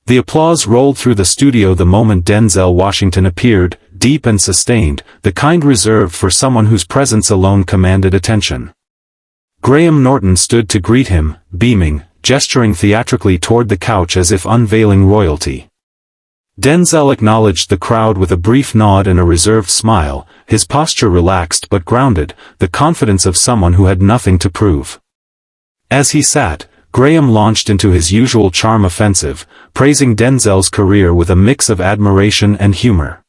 The applause rolled through the studio the moment Denzel Washington appeared, deep and sustained, the kind reserved for someone whose presence alone commanded attention. Graham Norton stood to greet him, beaming, gesturing theatrically toward the couch as if unveiling royalty. Denzel acknowledged the crowd with a brief nod and a reserved smile, his posture relaxed but grounded, the confidence of someone who had nothing to prove. As he sat, Graham launched into his usual charm offensive, praising Denzel's career with a mix of admiration and humor.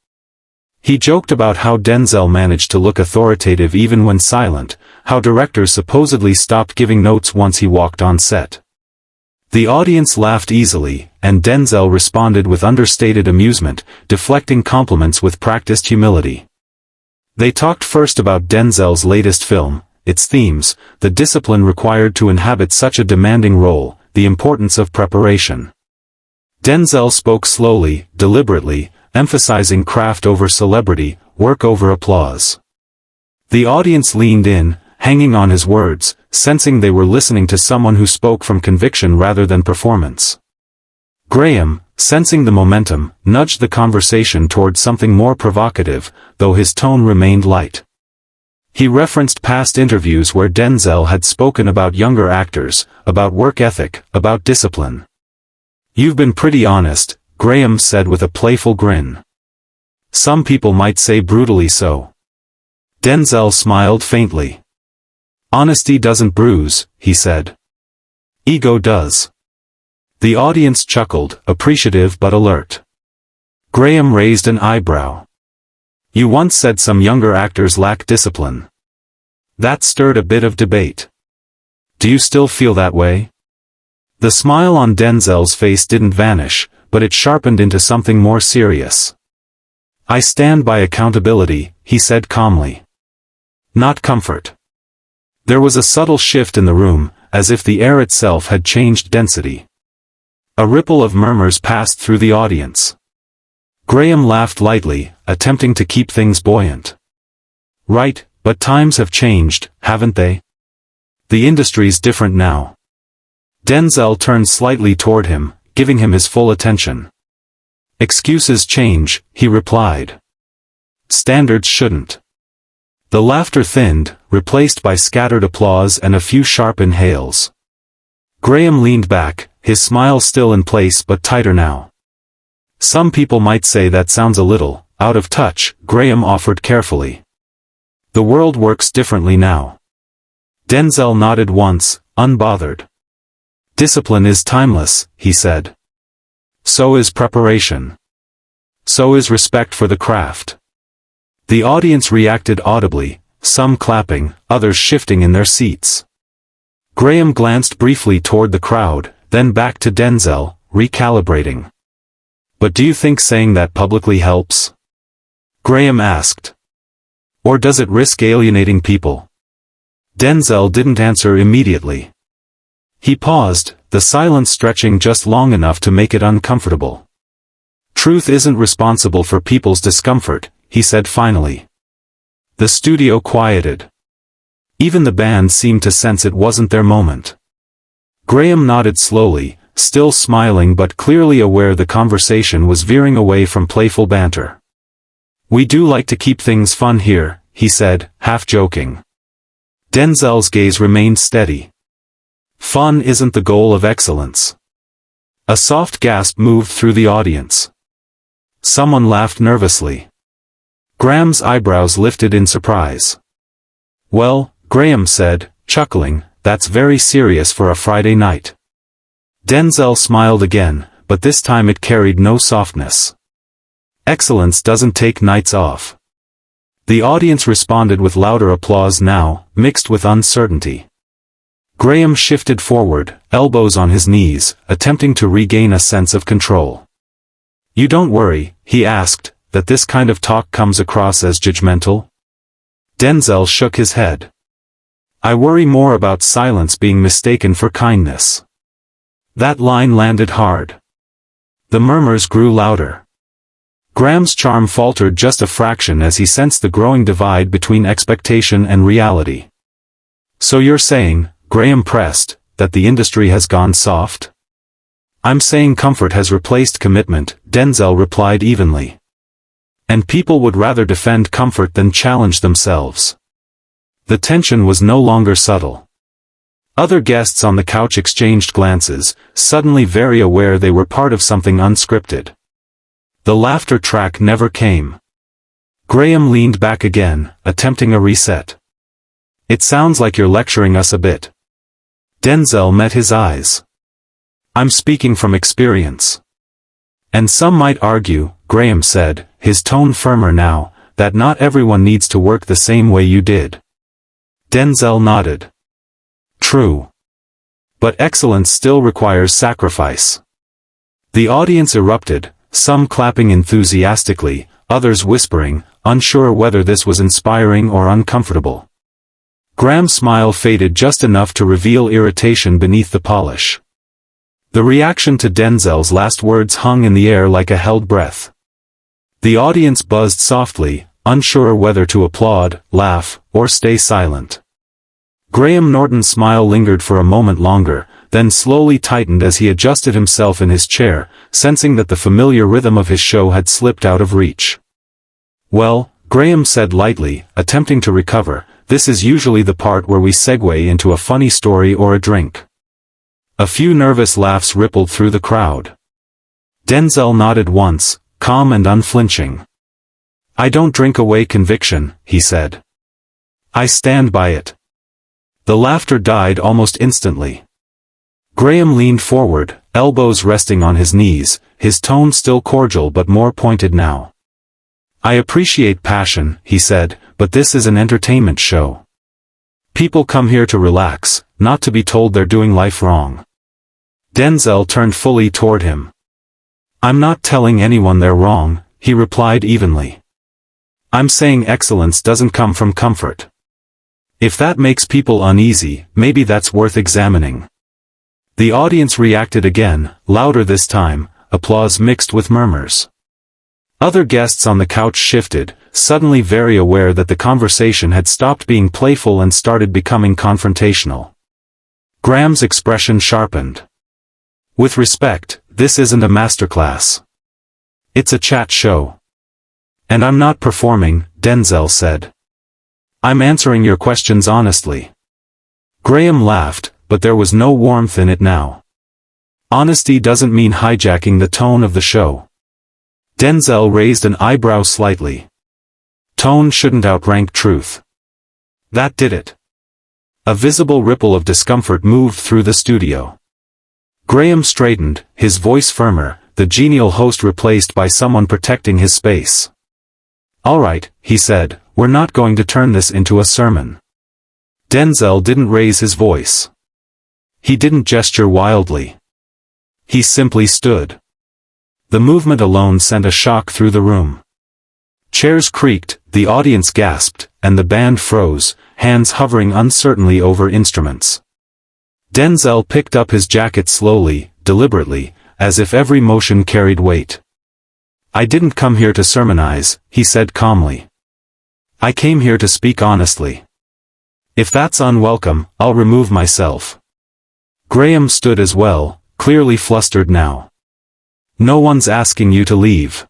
He joked about how Denzel managed to look authoritative even when silent, how directors supposedly stopped giving notes once he walked on set. The audience laughed easily, and Denzel responded with understated amusement, deflecting compliments with practiced humility. They talked first about Denzel's latest film, its themes, the discipline required to inhabit such a demanding role, the importance of preparation. Denzel spoke slowly, deliberately, emphasizing craft over celebrity, work over applause. The audience leaned in, hanging on his words, sensing they were listening to someone who spoke from conviction rather than performance. Graham, sensing the momentum, nudged the conversation toward something more provocative, though his tone remained light. He referenced past interviews where Denzel had spoken about younger actors, about work ethic, about discipline. "You've been pretty honest," Graham said with a playful grin. "Some people might say brutally so." Denzel smiled faintly. "Honesty doesn't bruise," he said. "Ego does." The audience chuckled, appreciative but alert. Graham raised an eyebrow. "You once said some younger actors lack discipline." That stirred a bit of debate. "Do you still feel that way?" The smile on Denzel's face didn't vanish, but it sharpened into something more serious. "I stand by accountability," he said calmly. "Not comfort." There was a subtle shift in the room, as if the air itself had changed density. A ripple of murmurs passed through the audience. Graham laughed lightly, attempting to keep things buoyant. "Right, but times have changed, haven't they? The industry's different now." Denzel turned slightly toward him, giving him his full attention. "Excuses change," he replied. "Standards shouldn't." The laughter thinned, replaced by scattered applause and a few sharp inhales. Graham leaned back, his smile still in place but tighter now. "Some people might say that sounds a little out of touch," Graham offered carefully. "The world works differently now." Denzel nodded once, unbothered. "Discipline is timeless," he said. "So is preparation. So is respect for the craft." The audience reacted audibly, some clapping, others shifting in their seats. Graham glanced briefly toward the crowd, then back to Denzel, recalibrating. "But do you think saying that publicly helps?" Graham asked. "Or does it risk alienating people?" Denzel didn't answer immediately. He paused, the silence stretching just long enough to make it uncomfortable. "Truth isn't responsible for people's discomfort," he said finally. The studio quieted. Even the band seemed to sense it wasn't their moment. Graham nodded slowly, still smiling but clearly aware the conversation was veering away from playful banter. "We do like to keep things fun here," he said, half joking. Denzel's gaze remained steady. "Fun isn't the goal of excellence." A soft gasp moved through the audience. Someone laughed nervously. Graham's eyebrows lifted in surprise. "Well," Graham said, chuckling, "that's very serious for a Friday night." Denzel smiled again, but this time it carried no softness. "Excellence doesn't take nights off." The audience responded with louder applause now, mixed with uncertainty. Graham shifted forward, elbows on his knees, attempting to regain a sense of control. "You don't worry," he asked, "that this kind of talk comes across as judgmental?" Denzel shook his head. "I worry more about silence being mistaken for kindness." That line landed hard. The murmurs grew louder. Graham's charm faltered just a fraction as he sensed the growing divide between expectation and reality. "So you're saying," Graham pressed, "that the industry has gone soft?" I'm saying comfort has replaced commitment, Denzel replied evenly. And people would rather defend comfort than challenge themselves. The tension was no longer subtle. Other guests on the couch exchanged glances, suddenly very aware they were part of something unscripted. The laughter track never came. Graham leaned back again, attempting a reset. It sounds like you're lecturing us a bit. Denzel met his eyes. I'm speaking from experience. And some might argue, Graham said, his tone firmer now, that not everyone needs to work the same way you did. Denzel nodded. True. But excellence still requires sacrifice. The audience erupted, some clapping enthusiastically, others whispering, unsure whether this was inspiring or uncomfortable. Graham's smile faded just enough to reveal irritation beneath the polish. The reaction to Denzel's last words hung in the air like a held breath. The audience buzzed softly, unsure whether to applaud, laugh, or stay silent. Graham Norton's smile lingered for a moment longer, then slowly tightened as he adjusted himself in his chair, sensing that the familiar rhythm of his show had slipped out of reach. Well, Graham said lightly, attempting to recover, this is usually the part where we segue into a funny story or a drink. A few nervous laughs rippled through the crowd. Denzel nodded once, calm and unflinching. I don't drink away conviction, he said. I stand by it. The laughter died almost instantly. Graham leaned forward, elbows resting on his knees, his tone still cordial but more pointed now. I appreciate passion, he said, but this is an entertainment show. People come here to relax, not to be told they're doing life wrong. Denzel turned fully toward him. I'm not telling anyone they're wrong, he replied evenly. I'm saying excellence doesn't come from comfort. If that makes people uneasy, maybe that's worth examining. The audience reacted again, louder this time, applause mixed with murmurs. Other guests on the couch shifted, suddenly very aware that the conversation had stopped being playful and started becoming confrontational. Graham's expression sharpened. With respect, this isn't a masterclass. It's a chat show. And I'm not performing, Denzel said. I'm answering your questions honestly. Graham laughed, but there was no warmth in it now. Honesty doesn't mean hijacking the tone of the show. Denzel raised an eyebrow slightly. Tone shouldn't outrank truth. That did it. A visible ripple of discomfort moved through the studio. Graham straightened, his voice firmer, the genial host replaced by someone protecting his space. All right, he said, we're not going to turn this into a sermon. Denzel didn't raise his voice. He didn't gesture wildly. He simply stood. The movement alone sent a shock through the room. Chairs creaked, the audience gasped, and the band froze, hands hovering uncertainly over instruments. Denzel picked up his jacket slowly, deliberately, as if every motion carried weight. I didn't come here to sermonize, he said calmly. I came here to speak honestly. If that's unwelcome, I'll remove myself. Graham stood as well, clearly flustered now. No one's asking you to leave.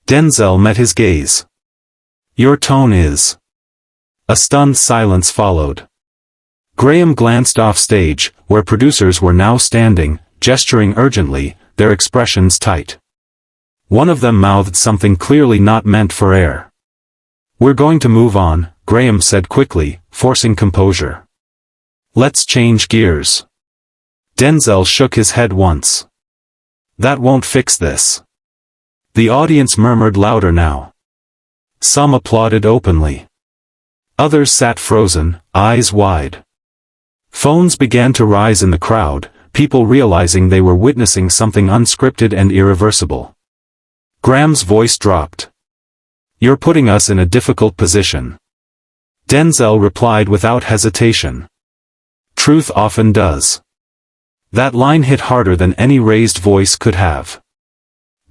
Denzel met his gaze. Your tone is. A stunned silence followed. Graham glanced off stage, where producers were now standing, gesturing urgently, their expressions tight. One of them mouthed something clearly not meant for air. We're going to move on, Graham said quickly, forcing composure. Let's change gears. Denzel shook his head once. That won't fix this. The audience murmured louder now. Some applauded openly. Others sat frozen, eyes wide. Phones began to rise in the crowd, people realizing they were witnessing something unscripted and irreversible. Graham's voice dropped. You're putting us in a difficult position. Denzel replied without hesitation. Truth often does. That line hit harder than any raised voice could have.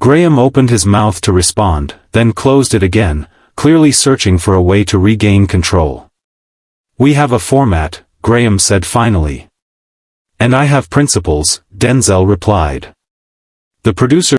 Graham opened his mouth to respond, then closed it again, clearly searching for a way to regain control. We have a format, Graham said finally. And I have principles, Denzel replied. The producer